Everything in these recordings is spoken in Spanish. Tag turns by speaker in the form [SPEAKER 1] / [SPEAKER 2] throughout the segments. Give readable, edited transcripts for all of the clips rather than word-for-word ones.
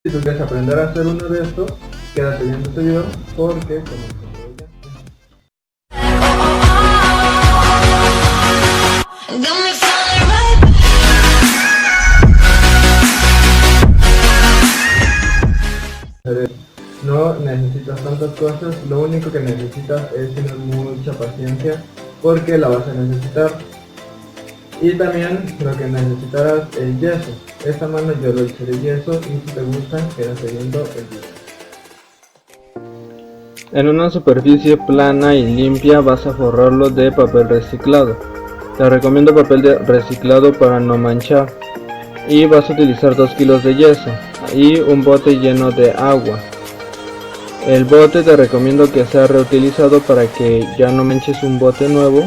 [SPEAKER 1] Si tú quieres aprender a hacer uno de estos, quédate viendo este video porque comenzamos ya. No necesitas tantas cosas, lo único que necesitas es tener mucha paciencia porque la vas a necesitar. Y también lo que necesitarás es yeso. Esta mano yo lo hice de yeso y si te gustan quédate viendo el video.
[SPEAKER 2] En una superficie plana y limpia vas a forrarlo de papel reciclado. Te recomiendo papel reciclado para no manchar. Y vas a utilizar 2 kilos de yeso y un bote lleno de agua. El bote te recomiendo que sea reutilizado para que ya no manches un bote nuevo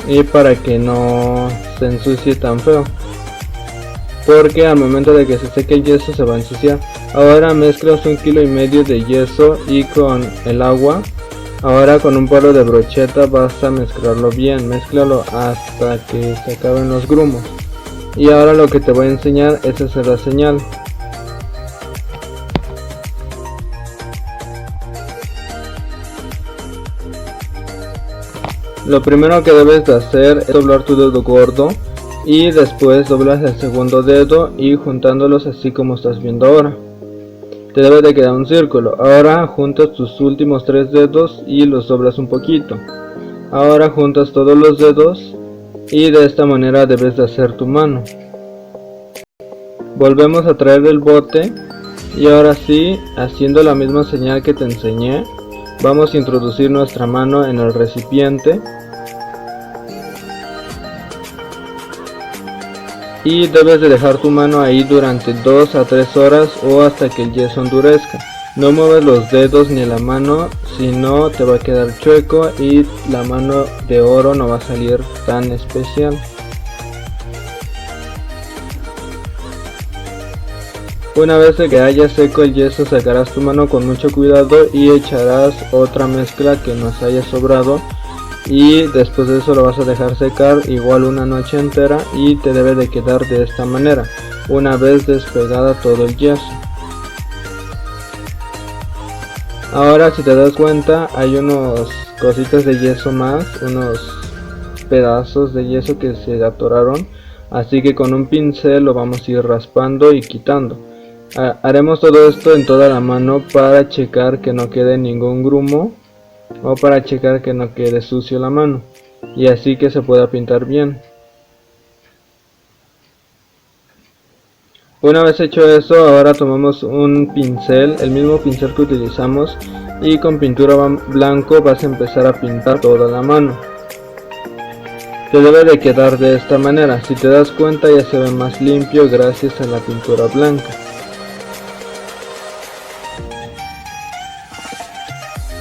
[SPEAKER 2] y para que no se ensucie tan feo, porque al momento de que se seque el yeso se va a ensuciar. Ahora mezclas 1,5 kilos de yeso y con el agua. Ahora con un palo de brocheta vas a mezclarlo bien, mézclalo hasta que se acaben los grumos. Y ahora lo que te voy a enseñar es hacer la señal. Lo primero que debes de hacer es doblar tu dedo gordo y después doblas el segundo dedo y juntándolos así como estás viendo ahora. Te debe de quedar un círculo. Ahora juntas tus últimos 3 dedos y los doblas un poquito. Ahora juntas todos los dedos y de esta manera debes de hacer tu mano. Volvemos a traer el bote y ahora sí, haciendo la misma señal que te enseñé, vamos a introducir nuestra mano en el recipiente y debes de dejar tu mano ahí durante 2 a 3 horas o hasta que el yeso endurezca. No mueves los dedos ni la mano, si no te va a quedar chueco y la mano de oro no va a salir tan especial. Una vez que haya seco el yeso, sacarás tu mano con mucho cuidado y echarás otra mezcla que nos haya sobrado y después de eso lo vas a dejar secar igual una noche entera y te debe de quedar de esta manera una vez despegada todo el yeso. Ahora si te das cuenta hay unos cositas de yeso más, unos pedazos de yeso que se atoraron, así que con un pincel lo vamos a ir raspando y quitando. Haremos todo esto en toda la mano para checar que no quede ningún grumo o para checar que no quede sucio la mano y así que se pueda pintar bien. Una vez hecho eso, ahora tomamos un pincel, el mismo pincel que utilizamos, y con pintura blanco vas a empezar a pintar toda la mano. Te debe de quedar de esta manera, si te das cuenta ya se ve más limpio gracias a la pintura blanca.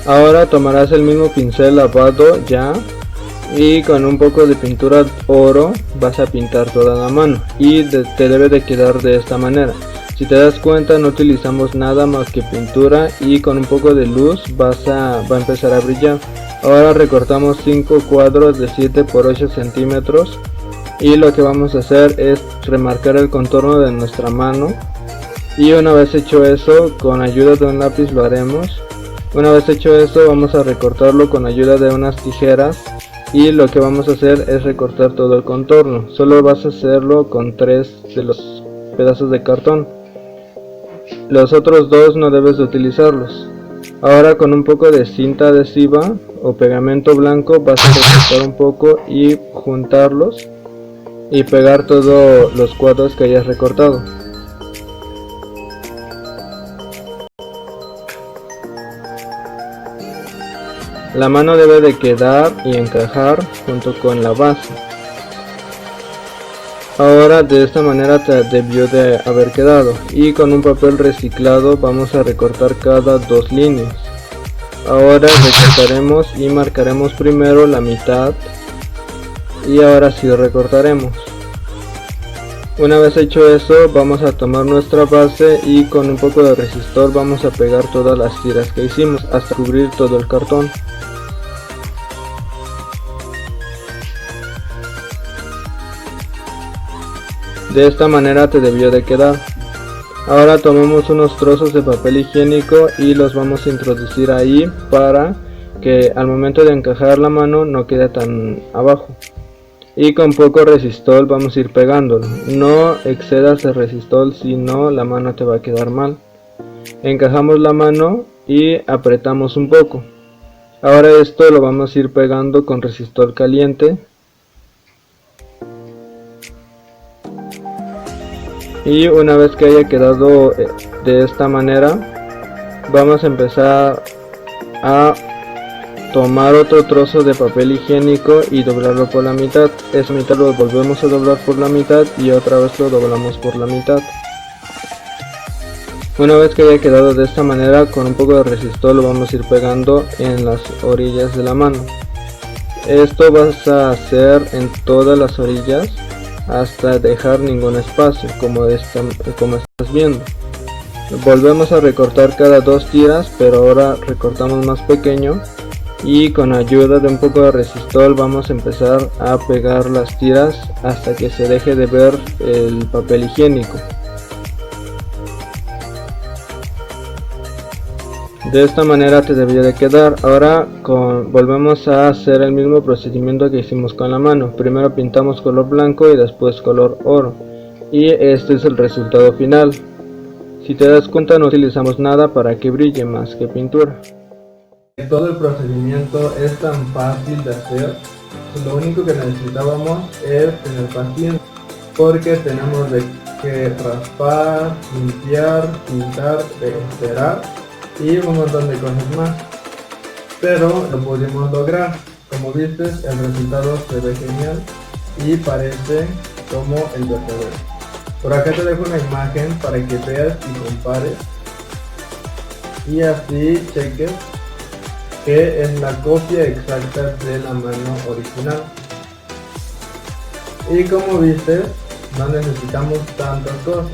[SPEAKER 2] Ahora tomarás el mismo pincel lavado ya y con un poco de pintura oro vas a pintar toda la mano y te debe de quedar de esta manera. Si te das cuenta no utilizamos nada más que pintura y con un poco de luz va a empezar a brillar. Ahora recortamos 5 cuadros de 7 por 8 centímetros y lo que vamos a hacer es remarcar el contorno de nuestra mano y una vez hecho eso, con ayuda de un lápiz lo haremos. Una vez hecho eso vamos a recortarlo con ayuda de unas tijeras y lo que vamos a hacer es recortar todo el contorno. Solo vas a hacerlo con 3 de los pedazos de cartón. Los otros 2 no debes de utilizarlos. Ahora con un poco de cinta adhesiva o pegamento blanco vas a recortar un poco y juntarlos y pegar todos los cuadros que hayas recortado. La mano debe de quedar y encajar junto con la base. Ahora de esta manera te debió de haber quedado y con un papel reciclado vamos a recortar cada 2 líneas. Ahora recortaremos y marcaremos primero la mitad y ahora sí recortaremos. Una vez hecho eso vamos a tomar nuestra base y con un poco de resistor vamos a pegar todas las tiras que hicimos hasta cubrir todo el cartón. De esta manera te debió de quedar. Ahora tomamos unos trozos de papel higiénico y los vamos a introducir ahí para que al momento de encajar la mano no quede tan abajo. Y con poco resistol vamos a ir pegándolo. No excedas el resistol, si no la mano te va a quedar mal. Encajamos la mano y apretamos un poco. Ahora esto lo vamos a ir pegando con resistol caliente. Y una vez que haya quedado de esta manera, vamos a empezar a tomar otro trozo de papel higiénico y doblarlo por la mitad. Esa mitad lo volvemos a doblar por la mitad y otra vez lo doblamos por la mitad. Una vez que haya quedado de esta manera, con un poco de resistol lo vamos a ir pegando en las orillas de la mano. Esto vas a hacer en todas las orillas hasta dejar ningún espacio, como estás viendo. Volvemos a recortar cada 2 tiras, pero ahora recortamos más pequeño. Y con ayuda de un poco de resistol vamos a empezar a pegar las tiras hasta que se deje de ver el papel higiénico. De esta manera te debería de quedar. Ahora volvemos a hacer el mismo procedimiento que hicimos con la mano. Primero pintamos color blanco y después color oro. Y este es el resultado final. Si te das cuenta, no utilizamos nada para que brille más que pintura.
[SPEAKER 1] Todo el procedimiento es tan fácil de hacer. Lo único que necesitábamos es tener paciencia, porque tenemos que raspar, limpiar, pintar, esperar y un montón de cosas más, pero lo pudimos lograr. Como viste, el resultado se ve genial y parece como el verdadero. Por acá te dejo una imagen para que veas y compares y así cheques que es la copia exacta de la mano original. Y como viste, no necesitamos tantas cosas.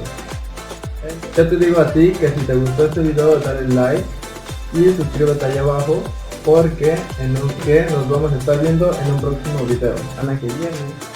[SPEAKER 1] Yo te digo a ti que si te gustó este video, dale like y suscríbete allá abajo, porque nos vamos a estar viendo en un próximo video. A la que viene.